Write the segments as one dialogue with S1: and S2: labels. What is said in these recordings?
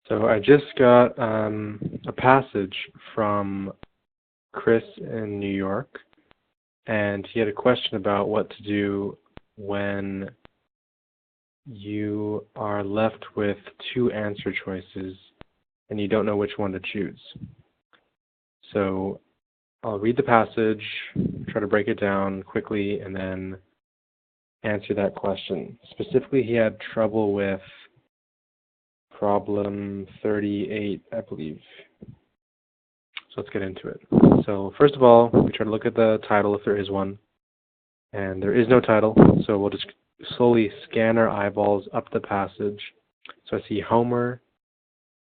S1: So I just got a passage from Chris in New York, and he had a question about what to do when you are left with two answer choices and you don't know which one to choose. So I'll read the passage, try to break it down quickly, and then answer that question. Specifically, he had trouble with problem 38, I believe. So let's get into it. So first of all, we try to look at the title if there is one. And there is no title, so we'll just slowly scan our eyeballs up the passage. So I see Homer,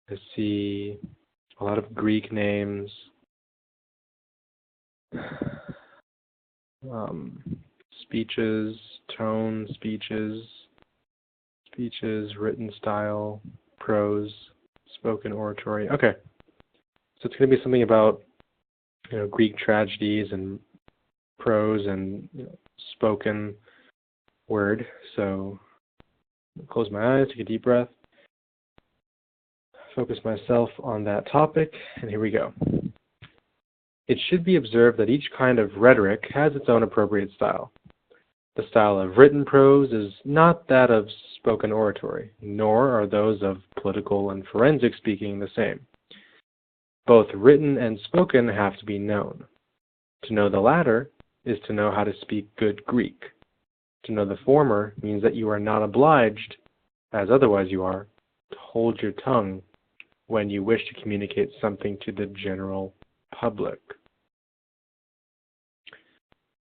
S1: I see a lot of Greek names, speeches, tone, speeches, written style, prose, spoken oratory. Okay, so it's going to be something about Greek tragedies and prose and spoken word. So close my eyes, take a deep breath, focus myself on that topic, and here we go. It should be observed that each kind of rhetoric has its own appropriate style. The style of written prose is not that of spoken oratory, nor are those of political and forensic speaking the same. Both written and spoken have to be known. To know the latter is to know how to speak good Greek. To know the former means that you are not obliged, as otherwise you are, to hold your tongue when you wish to communicate something to the general public.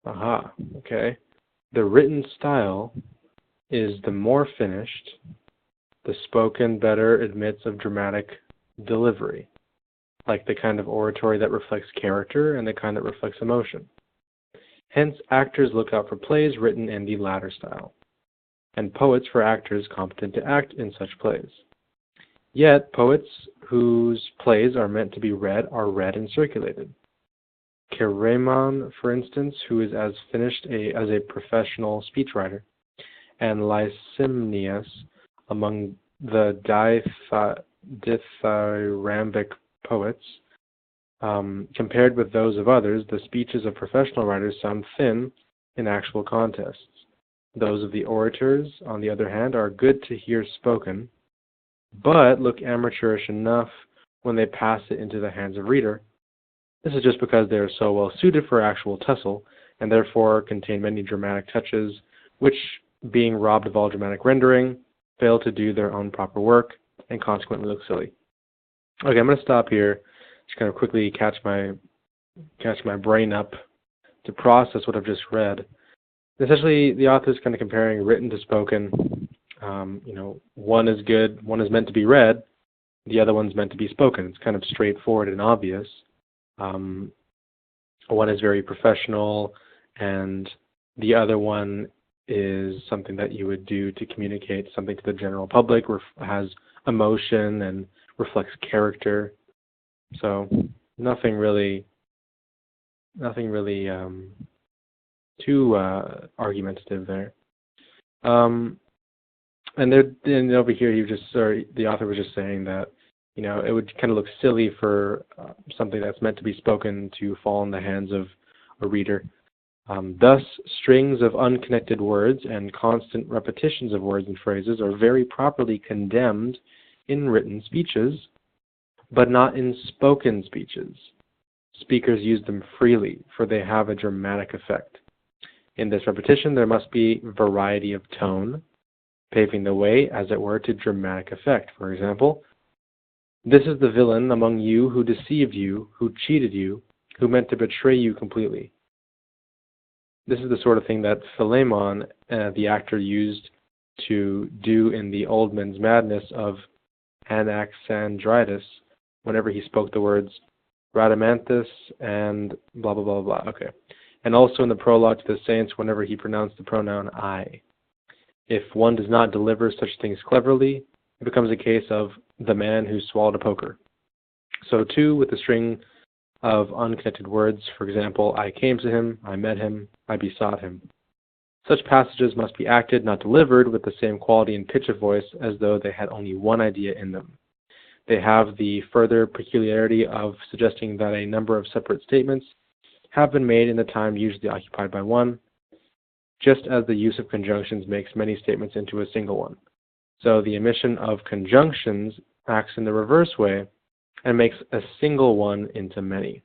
S1: Aha, okay. The written style is the more finished. The spoken better admits of dramatic delivery, like the kind of oratory that reflects character and the kind that reflects emotion. Hence, actors look out for plays written in the latter style, and poets for actors competent to act in such plays. Yet, poets whose plays are meant to be read are read and circulated. Keraman, for instance, who is as finished as a professional speechwriter, and Lysimnius among the dithyrambic poets. Compared with those of others, the speeches of professional writers sound thin in actual contests. Those of the orators, on the other hand, are good to hear spoken, but look amateurish enough when they pass it into the hands of reader. This is just because they are so well suited for actual tussle, and therefore contain many dramatic touches, which, being robbed of all dramatic rendering, fail to do their own proper work, and consequently look silly. Okay, I'm going to stop here, just kind of quickly catch my brain up to process what I've just read. Essentially, the author is kind of comparing written to spoken. One is good, one is meant to be read, the other one's meant to be spoken. It's kind of straightforward and obvious. One is very professional, and the other one is something that you would do to communicate something to the general public, has emotion and reflects character. So nothing really too argumentative there. And over here, the author was just saying that it would kind of look silly for something that's meant to be spoken to fall in the hands of a reader. Thus, strings of unconnected words and constant repetitions of words and phrases are very properly condemned in written speeches, but not in spoken speeches. Speakers use them freely, for they have a dramatic effect. In this repetition, there must be variety of tone, paving the way, as it were, to dramatic effect. For example, "This is the villain among you who deceived you, who cheated you, who meant to betray you completely." This is the sort of thing that Philemon, the actor, used to do in the Old Men's Madness of Anaxandritus, whenever he spoke the words Rhadamanthus and blah, blah, blah, blah. Okay. And also in the prologue to the Saints, whenever he pronounced the pronoun I. If one does not deliver such things cleverly, it becomes a case of the man who swallowed a poker. So too with the string of unconnected words. For example, I came to him, I met him, I besought him. Such passages must be acted, not delivered, with the same quality and pitch of voice as though they had only one idea in them. They have the further peculiarity of suggesting that a number of separate statements have been made in the time usually occupied by one, just as the use of conjunctions makes many statements into a single one. So the omission of conjunctions acts in the reverse way and makes a single one into many.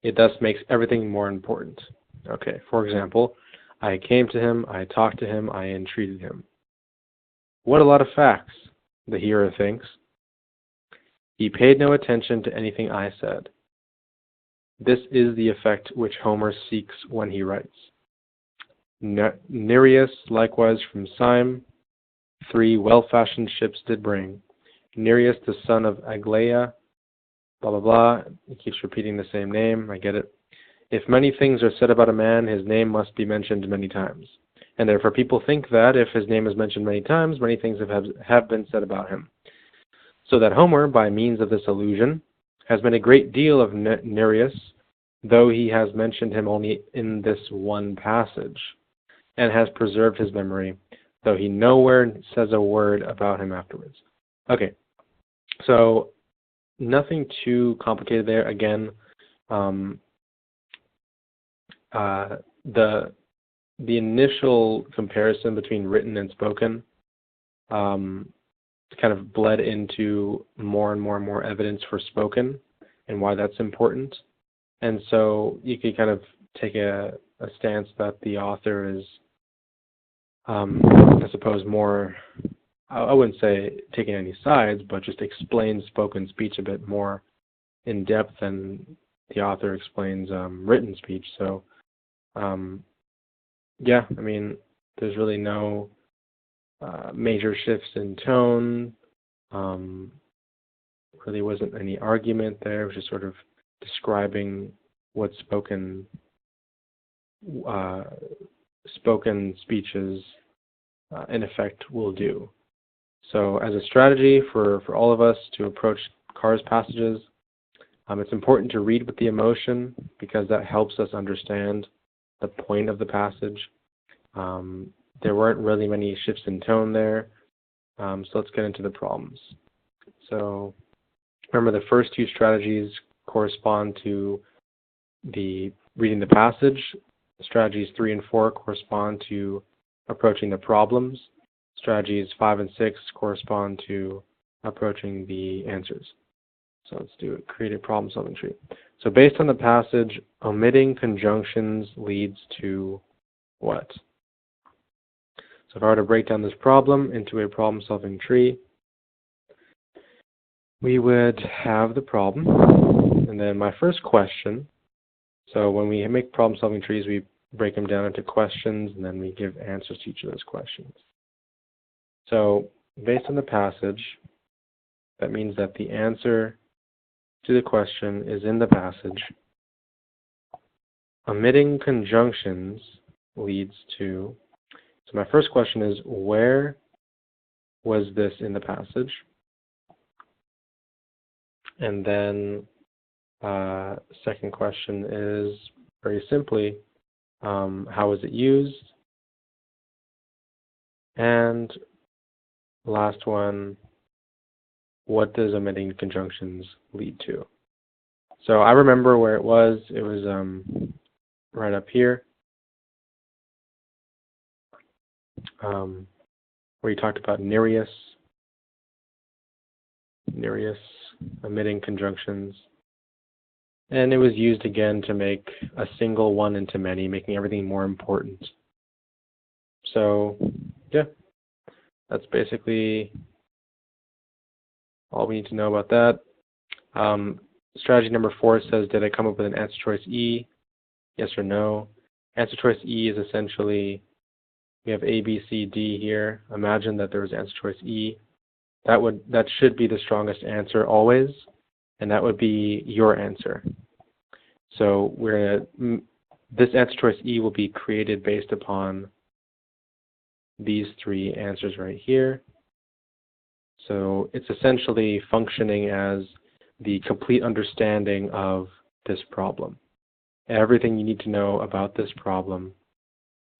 S1: It thus makes everything more important. Okay, for example, I came to him, I talked to him, I entreated him. What a lot of facts, the hearer thinks. He paid no attention to anything I said. This is the effect which Homer seeks when he writes. Nereus likewise from Syme 3 well-fashioned ships did bring. Nereus the son of Aglaia, blah blah blah. He keeps repeating the same name, I get it. If many things are said about a man, his name must be mentioned many times. And therefore people think that if his name is mentioned many times, many things have been said about him. So that Homer, by means of this allusion, has made a great deal of Nereus, though he has mentioned him only in this one passage, and has preserved his memory, though he nowhere says a word about him afterwards. Okay, so nothing too complicated there. Again, the initial comparison between written and spoken kind of bled into more and more evidence for spoken and why that's important. And so you could kind of take a stance that the author is, I suppose, more, I wouldn't say taking any sides, but just explains spoken speech a bit more in depth than the author explains written speech. So, yeah, I mean, there's really no major shifts in tone. Really wasn't any argument there. It was just sort of describing what spoken speeches in effect will do. So as a strategy for all of us to approach Carr's passages, it's important to read with the emotion because that helps us understand the point of the passage. There weren't really many shifts in tone there, so let's get into the problems. So remember, the first two strategies correspond to the reading the passage. Strategies 3 and 4 correspond to approaching the problems. Strategies 5 and 6 correspond to approaching the answers. So let's do it. Create a problem-solving tree. So based on the passage, omitting conjunctions leads to what? So if I were to break down this problem into a problem-solving tree, we would have the problem, and then my first question. So when we make problem-solving trees, we break them down into questions, and then we give answers to each of those questions. So based on the passage, that means that the answer to the question is in the passage. Omitting conjunctions leads to, so my first question is, where was this in the passage? And then second question is very simply, how was it used? And last one, what does omitting conjunctions lead to? So I remember where it was. It was right up here, where you talked about Nereus omitting conjunctions. And it was used again to make a single one into many, making everything more important. So, yeah, that's basically all we need to know about that. Strategy number 4 says, did I come up with an answer choice E? Yes or no? Answer choice E is essentially, we have A, B, C, D here. Imagine that there was answer choice E. That should be the strongest answer always, and that would be your answer. So this answer choice E will be created based upon these 3 answers right here. So it's essentially functioning as the complete understanding of this problem. Everything you need to know about this problem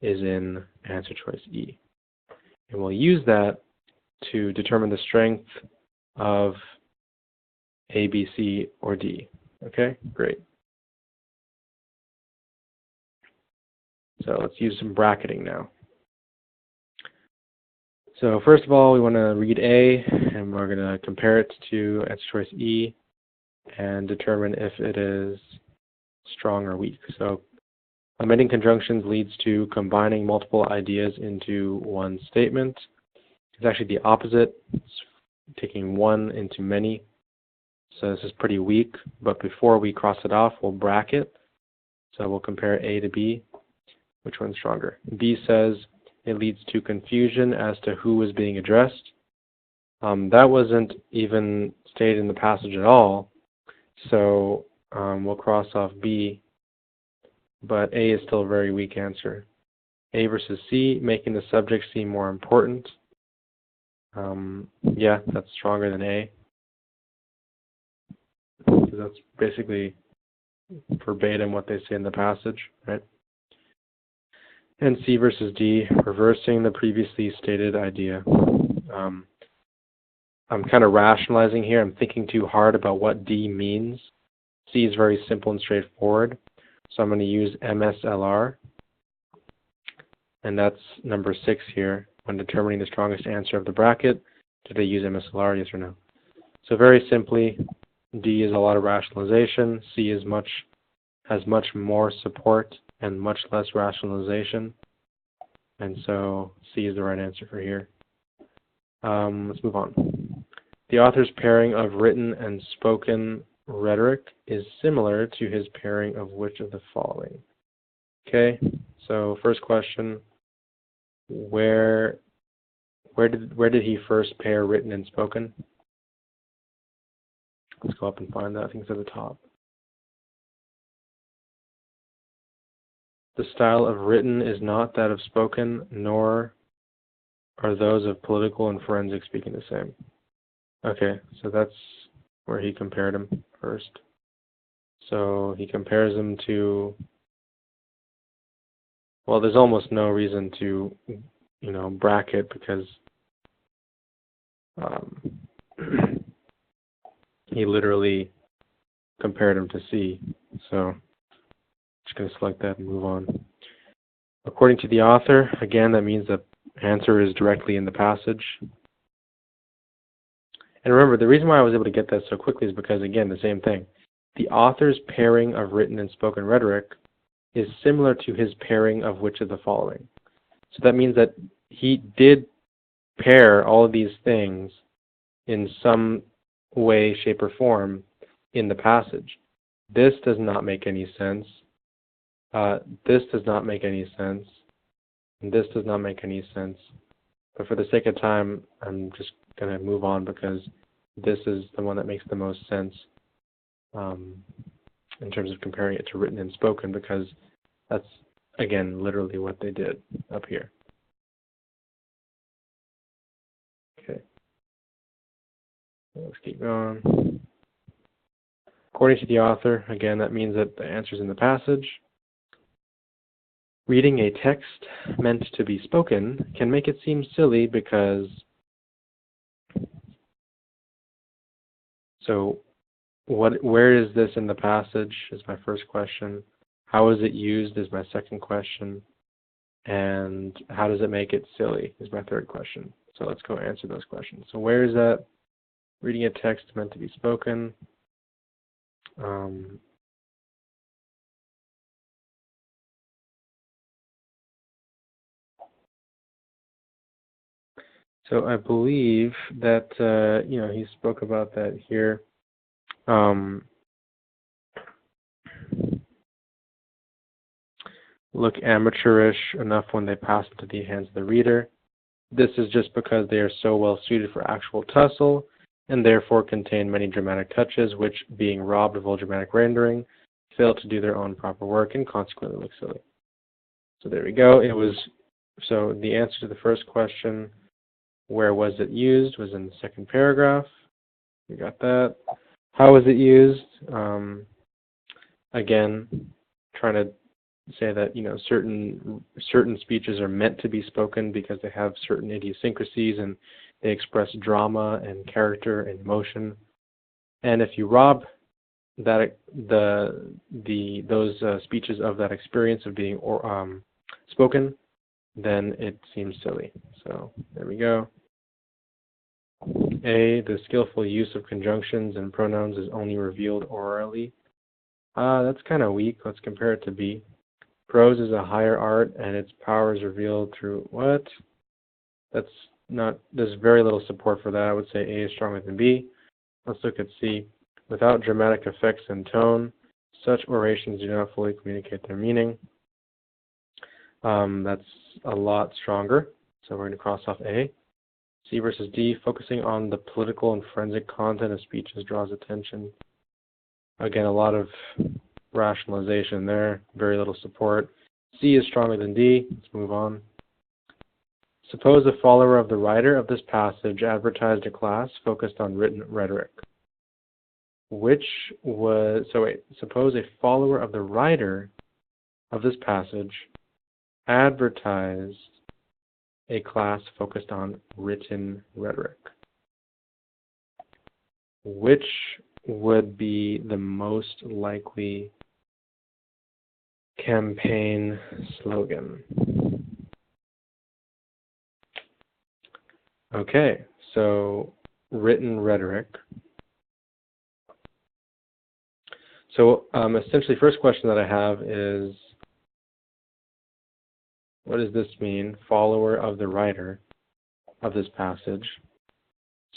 S1: is in answer choice E. And we'll use that to determine the strength of A, B, C, or D. Okay, great. So let's use some bracketing now. So first of all, we want to read A, and we're going to compare it to answer choice E and determine if it is strong or weak. So omitting conjunctions leads to combining multiple ideas into one statement. It's actually the opposite. It's taking one into many. So this is pretty weak, but before we cross it off, we'll bracket. So we'll compare A to B. Which one's stronger? B says it leads to confusion as to who is being addressed. That wasn't even stated in the passage at all. So we'll cross off B, but A is still a very weak answer. A versus C, making the subject seem more important. Yeah, that's stronger than A. So that's basically verbatim what they say in the passage, right? And C versus D, reversing the previously stated idea. I'm kind of rationalizing here. I'm thinking too hard about what D means. C is very simple and straightforward. So I'm going to use MSLR. And that's number 6 here. When determining the strongest answer of the bracket, do they use MSLR, yes or no? So very simply, D is a lot of rationalization. C is has much more support and much less rationalization. And so C is the right answer for here. Let's move on. The author's pairing of written and spoken rhetoric is similar to his pairing of which of the following? Okay, so first question, where did he first pair written and spoken? Let's go up and find that. I think it's at the top. The style of written is not that of spoken, nor are those of political and forensic speaking the same. Okay, so that's where he compared them first. So he compares them to, well, there's almost no reason to, bracket because he literally compared them to C. So just going to select that and move on. According to the author, again, that means the answer is directly in the passage. And remember, the reason why I was able to get that so quickly is because, again, the same thing. The author's pairing of written and spoken rhetoric is similar to his pairing of which of the following. So that means that he did pair all of these things in some way, shape, or form in the passage. This does not make any sense. This does not make any sense. And this does not make any sense. But for the sake of time, I'm just going to move on because this is the one that makes the most sense in terms of comparing it to written and spoken, because that's, again, literally what they did up here. Okay. Let's keep going. According to the author, again, that means that the answer's in the passage. Reading a text meant to be spoken can make it seem silly because, so where is this in the passage is my first question. How is it used is my second question. And how does it make it silly is my third question. So let's go answer those questions. So where is that? Reading a text meant to be spoken. So I believe that, he spoke about that here. Look amateurish enough when they pass into the hands of the reader. This is just because they are so well suited for actual tussle and therefore contain many dramatic touches which, being robbed of all dramatic rendering, fail to do their own proper work and consequently look silly. So there we go. So the answer to the first question, where was it used, was in the second paragraph. We got that. How was it used? Again, trying to say that certain speeches are meant to be spoken because they have certain idiosyncrasies and They express drama and character and emotion. And if you rob that those speeches of that experience of being spoken, then it seems silly. So there we go. A, the skillful use of conjunctions and pronouns is only revealed orally. That's kind of weak. Let's compare it to B. Prose is a higher art, and its power is revealed through what? There's very little support for that. I would say A is stronger than B. Let's look at C. Without dramatic effects and tone, such orations do not fully communicate their meaning. That's a lot stronger, so we're going to cross off A. C versus D, focusing on the political and forensic content of speeches draws attention. Again, a lot of rationalization there, very little support. C is stronger than D. Let's move on. Suppose a follower of the writer of this passage advertised a class focused on written rhetoric. Suppose a follower of the writer of this passage advertised a class focused on written rhetoric. Which would be the most likely campaign slogan? Okay, so written rhetoric. So essentially, first question that I have is, what does this mean? Follower of the writer of this passage.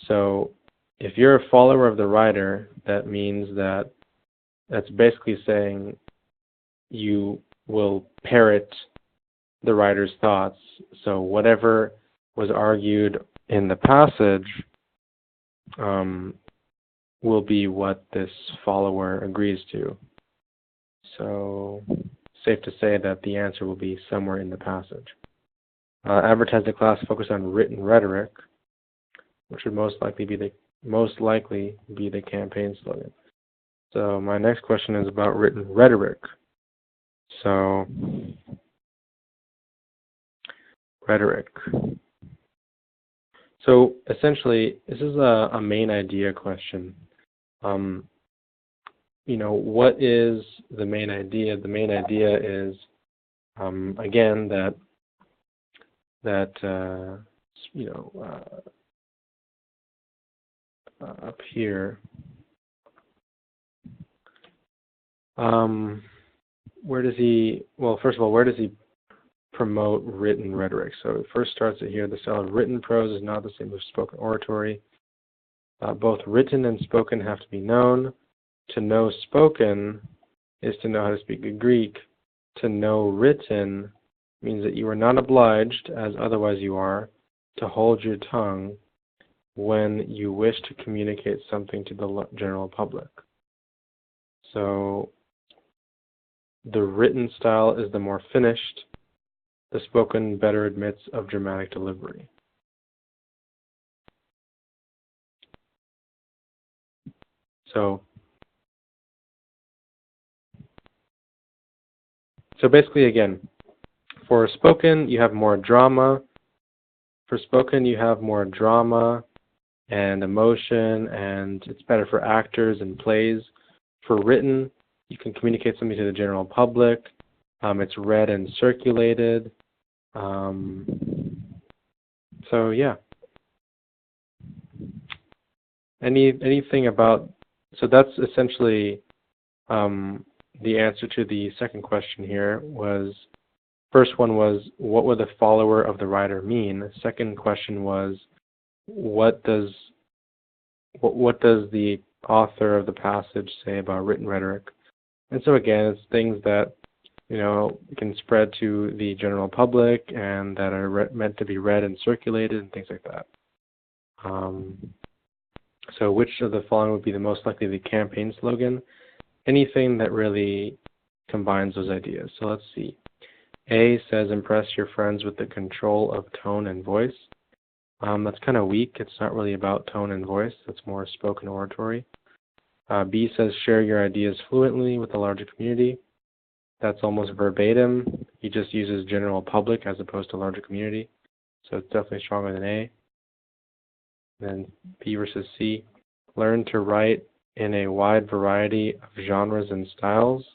S1: So if you're a follower of the writer, that means that's basically saying you will parrot the writer's thoughts. So whatever was argued in the passage will be what this follower agrees to. So safe to say that the answer will be somewhere in the passage. Advertised a class focused on written rhetoric, which would most likely be the campaign slogan. So my next question is about written rhetoric. So rhetoric. So essentially, this is a main idea question. What is the main idea? The main idea is, again, up here, where does he promote written rhetoric? So it first starts it here. The style of written prose is not the same as spoken oratory. Both written and spoken have to be known. To know spoken is to know how to speak Greek. To know written means that you are not obliged, as otherwise you are, to hold your tongue when you wish to communicate something to the general public. So the written style is the more finished. The spoken better admits of dramatic delivery. So basically, again, for spoken, you have more drama. For spoken, you have more drama and emotion, and it's better for actors and plays. For written, you can communicate something to the general public. It's read and circulated. So yeah. Anything about? So that's essentially the answer to the second question here. First one was, what would the follower of the writer mean? The second question was, what does the author of the passage say about written rhetoric? And so again, it's things that can spread to the general public and that are meant to be read and circulated and things like that. So which of the following would be the most likely the campaign slogan? Anything that really combines those ideas. So let's see. A says, impress your friends with the control of tone and voice. That's kind of weak. It's not really about tone and voice. It's more spoken oratory. B says, share your ideas fluently with the larger community. That's almost verbatim. He just uses general public as opposed to larger community. So it's definitely stronger than A. Then B versus C, learn to write in a wide variety of genres and styles.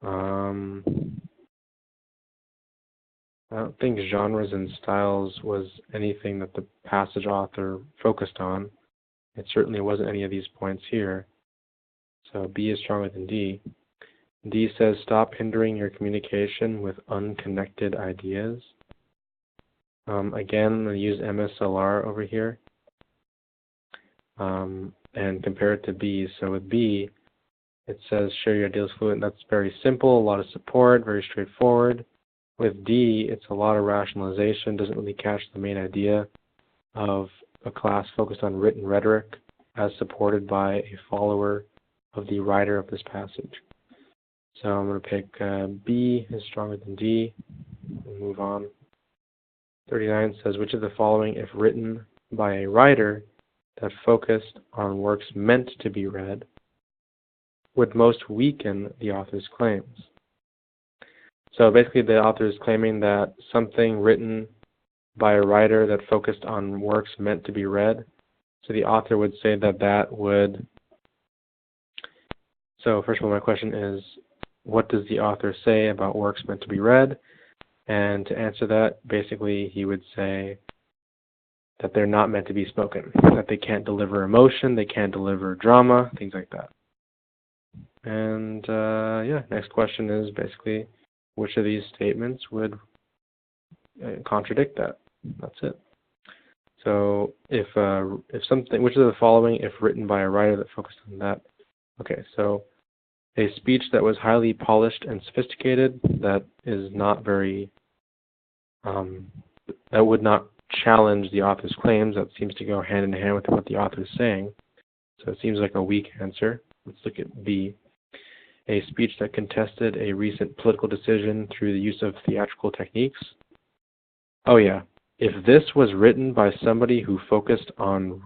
S1: I don't think genres and styles was anything that the passage author focused on. It certainly wasn't any of these points here. So B is stronger than D. D says stop hindering your communication with unconnected ideas. Again, I'm going to use MSLR over here and compare it to B. So with B, it says share your ideas fluent. That's very simple, a lot of support, very straightforward. With D, it's a lot of rationalization, doesn't really catch the main idea of a class focused on written rhetoric as supported by a follower of the writer of this passage. So I'm going to pick B is stronger than D and move on. 39 says, which of the following, if written by a writer that focused on works meant to be read, would most weaken the author's claims? So basically the author is claiming that something written by a writer that focused on works meant to be read, so the author would say that that would, so first of all my question is, what does the author say about works meant to be read? And to answer that, basically he would say that they're not meant to be spoken, that they can't deliver emotion, they can't deliver drama, things like that. And yeah, next question is basically, which of these statements would contradict that? That's it. So if something, which of the following, if written by a writer that focused on that? Okay, so a speech that was highly polished and sophisticated, that is not very, that would not challenge the author's claims. That seems to go hand in hand with what the author is saying. So it seems like a weak answer. Let's look at B. A speech that contested a recent political decision through the use of theatrical techniques. Oh yeah, if this was written by somebody who focused on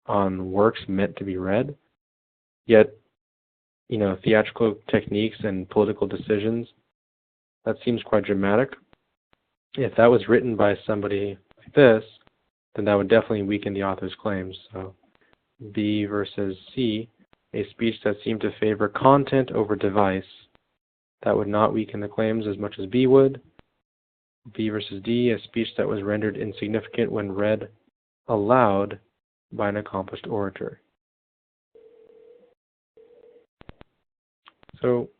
S1: works meant to be read, yet, you know, theatrical techniques and political decisions, that seems quite dramatic. If that was written by somebody like this, then that would definitely weaken the author's claims. So B versus C, a speech that seemed to favor content over device, that would not weaken the claims as much as B would. B versus D, a speech that was rendered insignificant when read aloud by an accomplished orator. So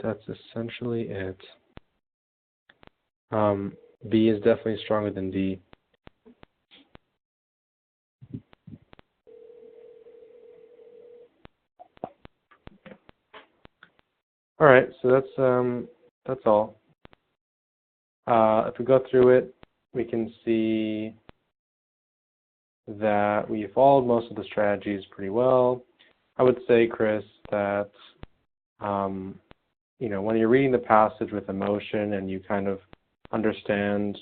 S1: that's essentially it. B is definitely stronger than D. All right, so that's all. If we go through it, we can see that we followed most of the strategies pretty well. I would say, Chris, that you know, when you're reading the passage with emotion and you kind of understand,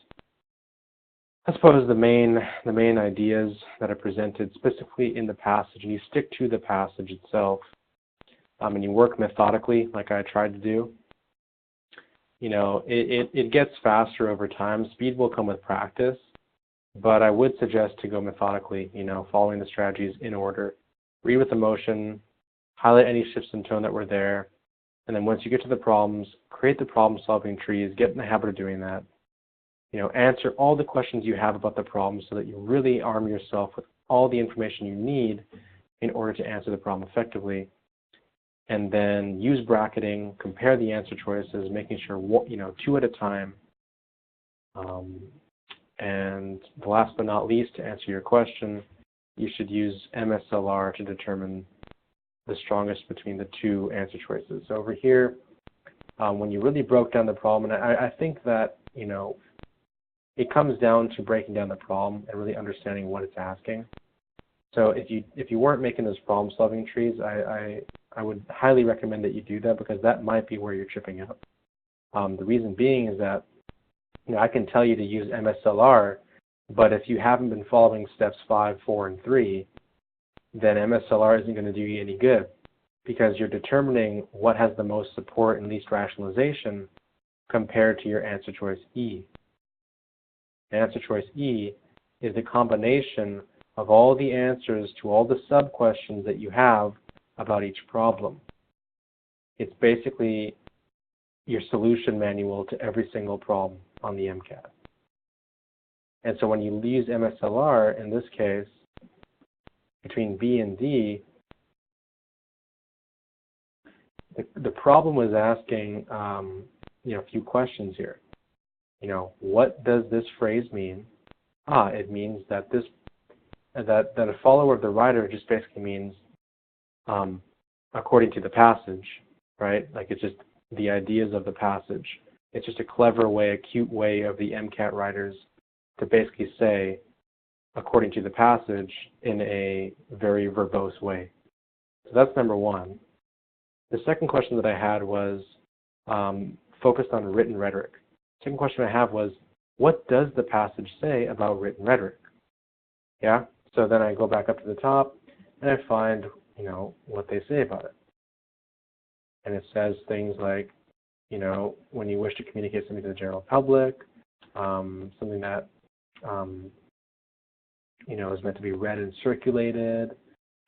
S1: I suppose, the main ideas that are presented specifically in the passage, and you stick to the passage itself, and you work methodically like I tried to do, you know, it gets faster over time. Speed will come with practice, but I would suggest to go methodically, you know, following the strategies in order. Read with emotion, highlight any shifts in tone that were there, and then once you get to the problems, create the problem-solving trees, get in the habit of doing that. You know, answer all the questions you have about the problem so that you really arm yourself with all the information you need in order to answer the problem effectively. And then use bracketing, compare the answer choices, making sure, you know, 2 at a time. And last but not least, to answer your question, you should use MSLR to determine the strongest between the 2 answer choices. So over here, when you really broke down the problem, and I think that, you know, it comes down to breaking down the problem and really understanding what it's asking. So if you weren't making those problem-solving trees, I would highly recommend that you do that, because that might be where you're tripping up. The reason being is that, you know, I can tell you to use MSLR, but if you haven't been following steps 5, 4, and 3, then MSLR isn't going to do you any good, because you're determining what has the most support and least rationalization, compared to your answer choice E. Answer choice E is the combination of all the answers to all the sub-questions that you have about each problem. It's basically your solution manual to every single problem on the MCAT. And so when you use MSLR, in this case, between B and D, the problem was asking a few questions here. What does this phrase mean? It means that that a follower of the writer just basically means according to the passage, right? Like it's just the ideas of the passage. It's just a clever way, a cute way of the MCAT writers to basically say according to the passage in a very verbose way. So that's number one. The second question that I had was focused on written rhetoric. Second question I have was, what does the passage say about written rhetoric? Yeah? So then I go back up to the top and I find, what they say about it. And it says things like, when you wish to communicate something to the general public, something that, is meant to be read and circulated,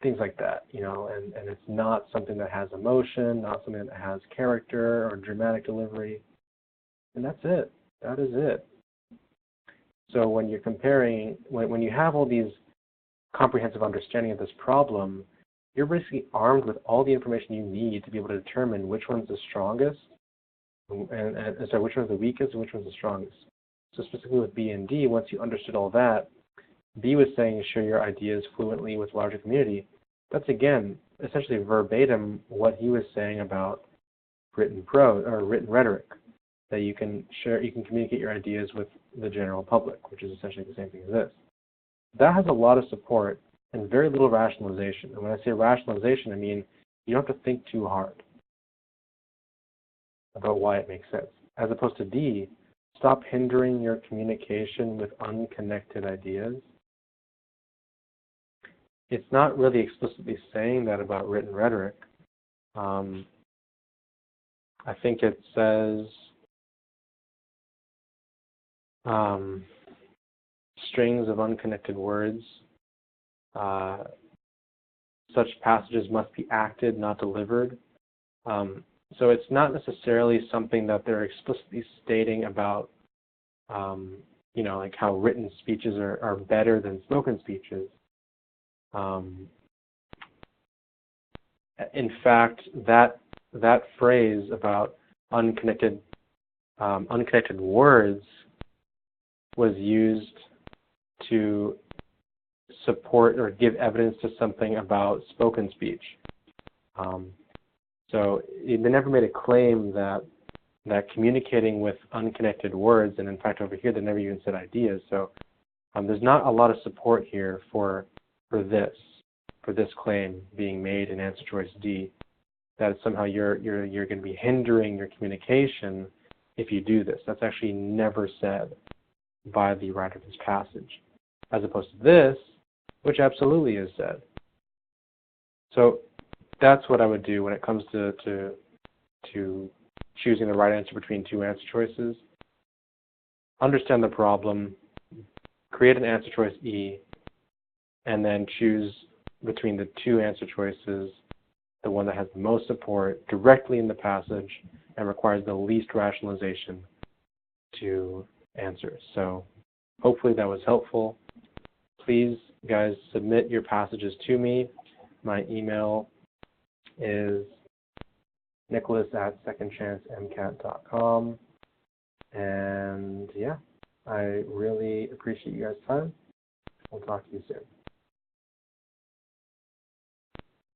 S1: things like that, and it's not something that has emotion, not something that has character or dramatic delivery. And that's it. That is it. So when you're comparing, when you have all these comprehensive understanding of this problem, you're basically armed with all the information you need to be able to determine which one's the strongest, and which one's the weakest and which one's the strongest. So specifically with B and D, once you understood all that, B was saying share your ideas fluently with larger community. That's again essentially verbatim what he was saying about written prose or written rhetoric, that you can communicate your ideas with the general public, which is essentially the same thing as this. That has a lot of support and very little rationalization. And when I say rationalization, I mean you don't have to think too hard about why it makes sense. As opposed to D, stop hindering your communication with unconnected ideas. It's not really explicitly saying that about written rhetoric. I think it says strings of unconnected words. Such passages must be acted, not delivered. So it's not necessarily something that they're explicitly stating about, like how written speeches are better than spoken speeches. In fact, that phrase about unconnected words was used to support or give evidence to something about spoken speech. So they never made a claim that communicating with unconnected words, and in fact over here they never even said ideas. So there's not a lot of support here for this claim being made in answer choice D, that somehow you're going to be hindering your communication if you do this. That's actually never said by the writer of this passage, as opposed to this, which absolutely is said. So that's what I would do when it comes to choosing the right answer between two answer choices. Understand the problem, create an answer choice E, and then choose between the two answer choices the one that has the most support directly in the passage and requires the least rationalization to answer. So hopefully that was helpful. Please, guys, submit your passages to me. My email is nicholas@secondchancemcat.com. And yeah, I really appreciate you guys' time. We'll talk to you soon.